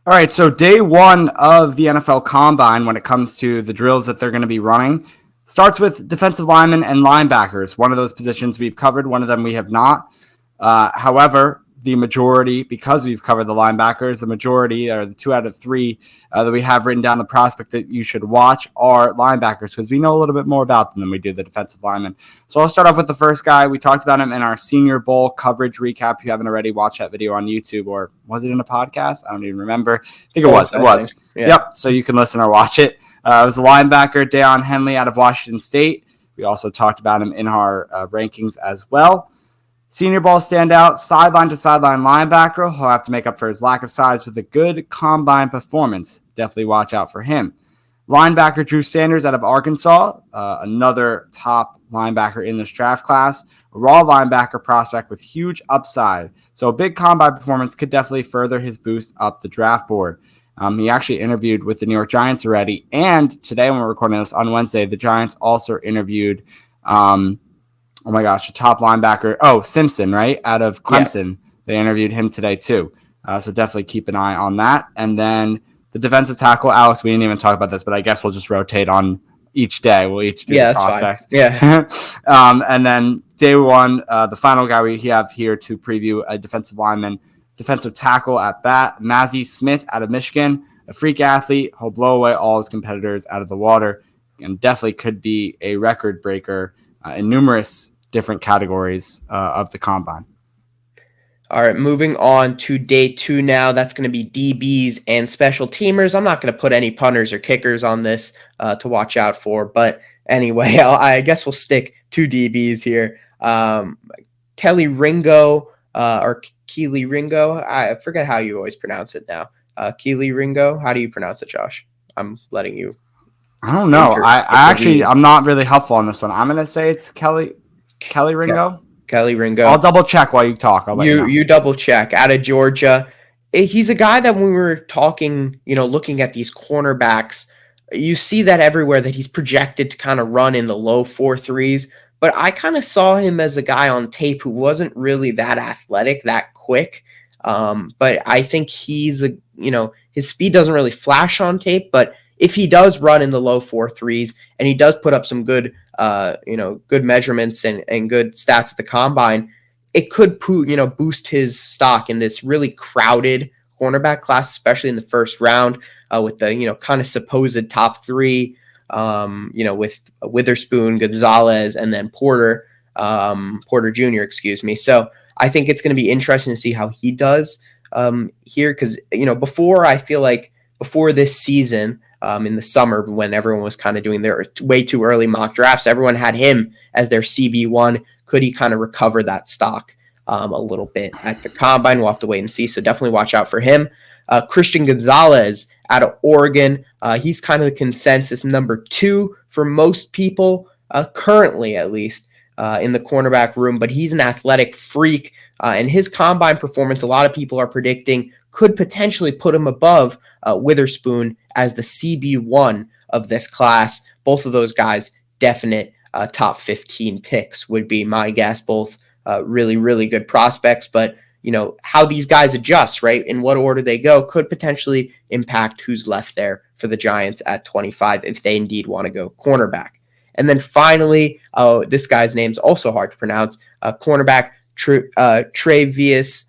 All right, so day one of the NFL Combine, when it comes to the drills that they're going to be running, starts with defensive linemen and linebackers. One of those positions we've covered, one of them we have not. However, the majority, because we've covered the linebackers, the majority, or the 2 out of 3 that we have written down the prospect that you should watch are linebackers because we know a little bit more about them than we do the defensive linemen. So I'll start off with the first guy. We talked about him in our Senior Bowl coverage recap. If you haven't already watched that video on YouTube, or was it in a podcast? I don't even remember. I think it was. It was. Yeah. Yep. So you can listen or watch it. It was a linebacker, Deion Henley out of Washington State. We also talked about him in our rankings as well. Senior Bowl standout, sideline to sideline linebacker. He'll have to make up for his lack of size with a good combine performance. Definitely watch out for him. Linebacker Drew Sanders out of Arkansas, another top linebacker in this draft class. A raw linebacker prospect with huge upside. So a big combine performance could definitely further his boost up the draft board. He actually interviewed with the New York Giants already. And today, when we're recording this on Wednesday, the Giants also interviewed oh my gosh, a top linebacker. Oh, Simpson, right? Out of Clemson. Yeah. They interviewed him today too. So definitely keep an eye on that. And then the defensive tackle, Alex, we didn't even talk about this, but I guess we'll just rotate on each day. We'll each do the prospects. Yeah. And then day one, the final guy we have here to preview a defensive lineman, defensive tackle at bat, Mazi Smith out of Michigan, a freak athlete. He'll blow away all his competitors out of the water and definitely could be a record breaker in numerous different categories of the combine. All right, moving on to day 2 now. That's going to be DBs and special teamers. I'm not going to put any punters or kickers on this to watch out for. But anyway, I guess we'll stick to DBs here. Kelly Ringo or Keely Ringo. I forget how you always pronounce it now. Keely Ringo. How do you pronounce it, Josh? I'm letting you. I don't know. I'm not really helpful on this one. I'm going to say it's Kelly Ringo. Kelly Ringo. I'll double check while you talk. You double check. Out of Georgia. He's a guy that when we were talking, looking at these cornerbacks, you see that everywhere that he's projected to kind of run in the low 4.3s. But I kind of saw him as a guy on tape who wasn't really that athletic, that quick. But I think his speed doesn't really flash on tape, but if he does run in the low 4.3s and he does put up some good, good measurements and good stats at the combine, it could, boost his stock in this really crowded cornerback class, especially in the first round with the, kind of supposed top 3, with Witherspoon, Gonzalez, and then Porter Jr., excuse me. So I think it's going to be interesting to see how he does here because, before this season, in the summer when everyone was kind of doing their way too early mock drafts, everyone had him as their CB1. Could he kind of recover that stock a little bit at the combine? We'll have to wait and see. So definitely watch out for him. Christian Gonzalez out of Oregon. He's kind of the consensus number 2 for most people, currently at least, in the cornerback room. But he's an athletic freak. And his combine performance, a lot of people are predicting, could potentially put him above Witherspoon as the CB1 of this class. Both of those guys, definite top 15 picks would be my guess. Both really, really good prospects. But, how these guys adjust, right, in what order they go could potentially impact who's left there for the Giants at 25 if they indeed want to go cornerback. And then finally, this guy's name's also hard to pronounce, cornerback Travius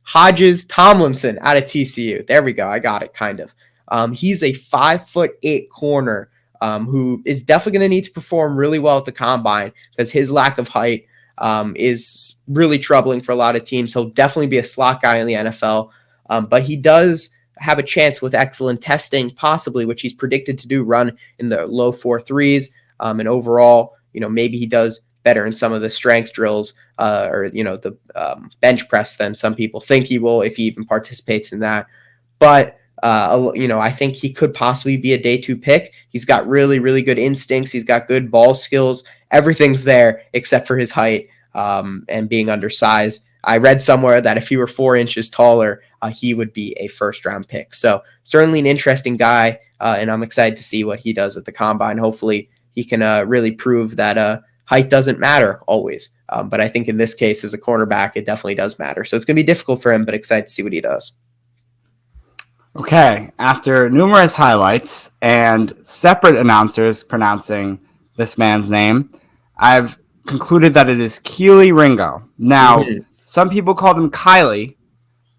Hodges Tomlinson out of TCU. There we go. I got it kind of. He's a 5'8" corner who is definitely going to need to perform really well at the combine because his lack of height is really troubling for a lot of teams. He'll definitely be a slot guy in the NFL, but he does have a chance with excellent testing, possibly, which he's predicted to do, run in the low 4.3s. And overall, maybe he does better in some of the strength drills or the bench press than some people think he will if he even participates in that. But I think he could possibly be a day 2 pick. He's got really, really good instincts. He's got good ball skills. Everything's there except for his height and being undersized. I read somewhere that if he were 4 inches taller, he would be a first-round pick. So certainly an interesting guy, and I'm excited to see what he does at the combine. Hopefully he can really prove that height doesn't matter always. But I think in this case, as a cornerback, it definitely does matter. So it's going to be difficult for him, but excited to see what he does. Okay, after numerous highlights and separate announcers pronouncing this man's name, I've concluded that it is Keely Ringo. Now, Mhm. some people called him Kylie,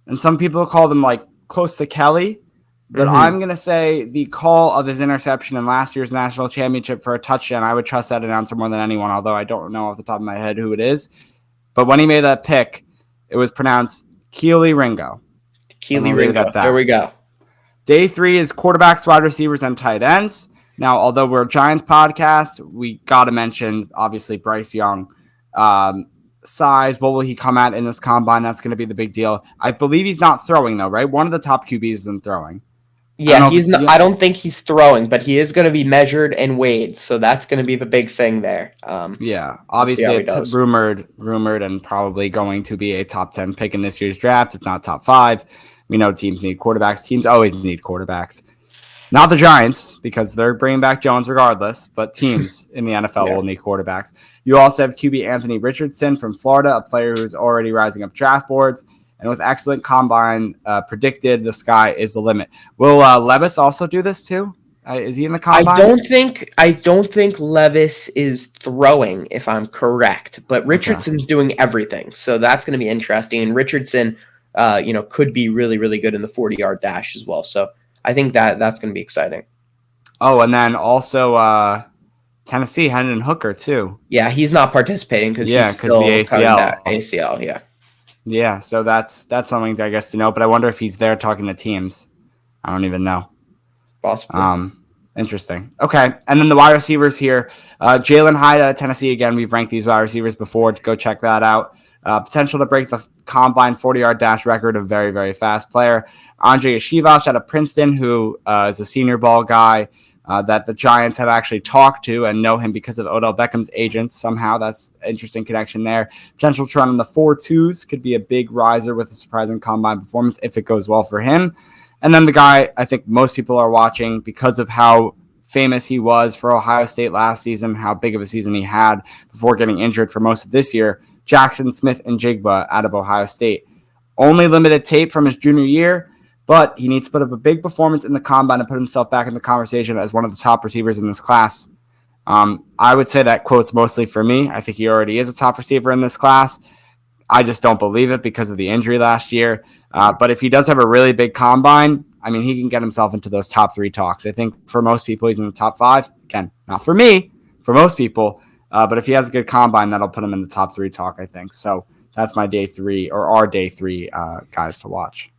and some people called him like close to Kelly. But Mhm. I'm going to say the call of his interception in last year's national championship for a touchdown, I would trust that announcer more than anyone, although I don't know off the top of my head who it is. But when he made that pick, it was pronounced Keely Ringo. So I'm Keely going to leave it Ringo. at There that. we go. Day 3 is quarterbacks, wide receivers, and tight ends. Now, although we're a Giants podcast, we got to mention, obviously, Bryce Young. Size, what will he come at in this combine? That's going to be the big deal. I believe he's not throwing, though, right? One of the top QBs isn't throwing. I don't Yeah, know if he's it's not, I don't think he's throwing, but he is going to be measured and weighed, so that's going to be the big thing there. Yeah, We'll see obviously how he it's does. rumored, and probably going to be a top 10 pick in this year's draft, if not top 5. We know teams need quarterbacks. Teams always need quarterbacks. Not the Giants, because they're bringing back Jones regardless, but teams in the NFL Yeah. will need quarterbacks. You also have QB Anthony Richardson from Florida, a player who's already rising up draft boards. And with excellent combine predicted, the sky is the limit. Will Levis also do this too? Is he in the combine? I don't think Levis is throwing, if I'm correct, but Okay. Richardson's doing everything. So that's going to be interesting. And Richardson, could be really, really good in the 40-yard dash as well. So I think that's going to be exciting. Oh, and then also Tennessee, Hendon Hooker too. Yeah, he's not participating because Yeah, he's because the still cutting that ACL. ACL. Yeah. Yeah, so that's something I guess to know. But I wonder if he's there talking to teams. I don't even know. Possibly. Interesting. Okay, and then the wide receivers here. Jalen Hyde out of Tennessee again. We've ranked these wide receivers before. Go check that out. Potential to break the combine 40-yard dash record. A very, very fast player. Andre Yeshivas out of Princeton, who is a senior ball guy that the Giants have actually talked to and know him because of Odell Beckham's agents. Somehow that's an interesting connection there. Potential to run in the 4.2s. Could be a big riser with a surprising combine performance if it goes well for him. And then the guy I think most people are watching because of how famous he was for Ohio State last season, how big of a season he had before getting injured for most of this year, Jackson Smith-Njigba out of Ohio State. Only limited tape from his junior year, but he needs to put up a big performance in the combine and put himself back in the conversation as one of the top receivers in this class. I would say that quote's mostly for me. I think he already is a top receiver in this class. I just don't believe it because of the injury last year. But if he does have a really big combine, I mean, he can get himself into those top 3 talks. I think for most people, he's in the top 5. Again, not for me, for most people. But if he has a good combine, that'll put him in the top 3 talk, I think. So that's my day 3 or our day 3 guys to watch.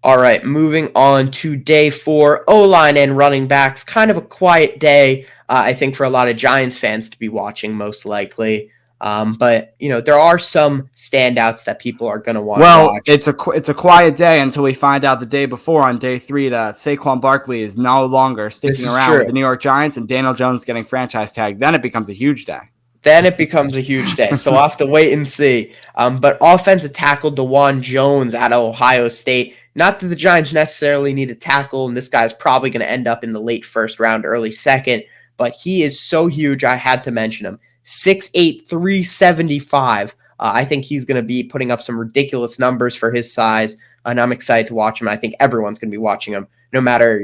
All right, moving on to day 4, O-line and running backs. Kind of a quiet day, I think, for a lot of Giants fans to be watching, most likely. But there are some standouts that people are going to want to Well, watch. it's a quiet day until we find out the day before on day 3 that Saquon Barkley is no longer This sticking is around with true. the New York Giants and Daniel Jones getting franchise tagged. Then it becomes a huge day. Then it becomes a huge day. So we'll have to wait and see. But offensive tackle DeJuan Jones out of Ohio State. Not that the Giants necessarily need a tackle, and this guy's probably going to end up in the late first round, early second. But he is so huge, I had to mention him. 6'8", 375. I think he's going to be putting up some ridiculous numbers for his size, and I'm excited to watch him. I think everyone's going to be watching him, no matter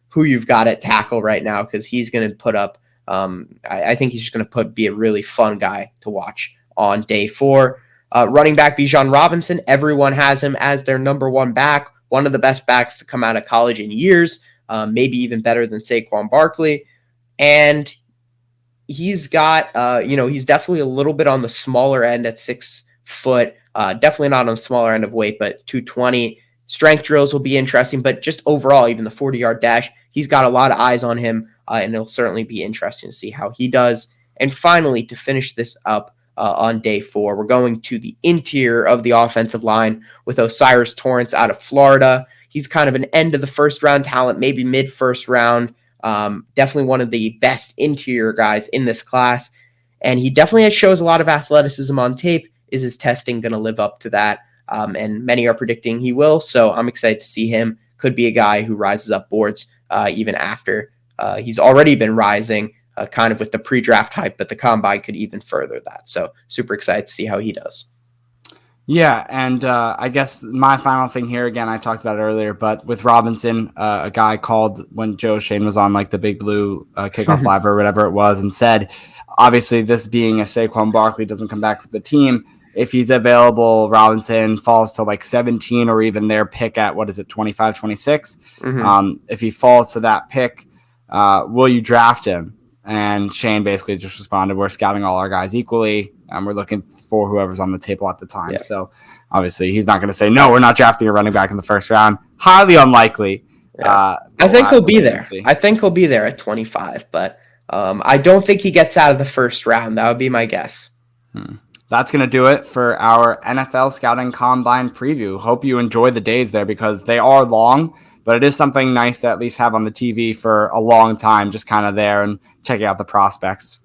who you've got at tackle right now, because he's going to put up. I think he's just going to be a really fun guy to watch on day 4. Running back Bijan Robinson, everyone has him as their number 1 back, one of the best backs to come out of college in years, maybe even better than Saquon Barkley. And he's got, he's definitely a little bit on the smaller end at 6 foot, definitely not on the smaller end of weight, but 220. Strength drills will be interesting, but just overall, even the 40-yard dash, he's got a lot of eyes on him, and it'll certainly be interesting to see how he does. And finally, to finish this up, on day 4, we're going to the interior of the offensive line with O'Cyrus Torrence out of Florida. He's kind of an end of the first round talent, maybe mid first round. Definitely one of the best interior guys in this class. And he definitely shows a lot of athleticism on tape. Is his testing going to live up to that? And many are predicting he will. So I'm excited to see him. Could be a guy who rises up boards even after he's already been rising. Kind of with the pre-draft hype, but the combine could even further that. So super excited to see how he does. Yeah, and I guess my final thing here, again, I talked about it earlier, but with Robinson, a guy called when Joe Shane was on like the Big Blue kickoff live or whatever it was, and said, obviously, this being a Saquon Barkley doesn't come back with the team. If he's available, Robinson falls to like 17 or even their pick at, 25, 26. If he falls to that pick, will you draft him? And Shane basically just responded, we're scouting all our guys equally, and we're looking for whoever's on the table at the time. Yeah. So obviously he's not going to say, no, we're not drafting a running back in the first round. Highly unlikely. Yeah. I think he'll be there. I think he'll be there at 25, but I don't think he gets out of the first round. That would be my guess. That's going to do it for our NFL Scouting Combine preview. Hope you enjoy the days there because they are long, but it is something nice to at least have on the TV for a long time, just kind of there and checking out the prospects.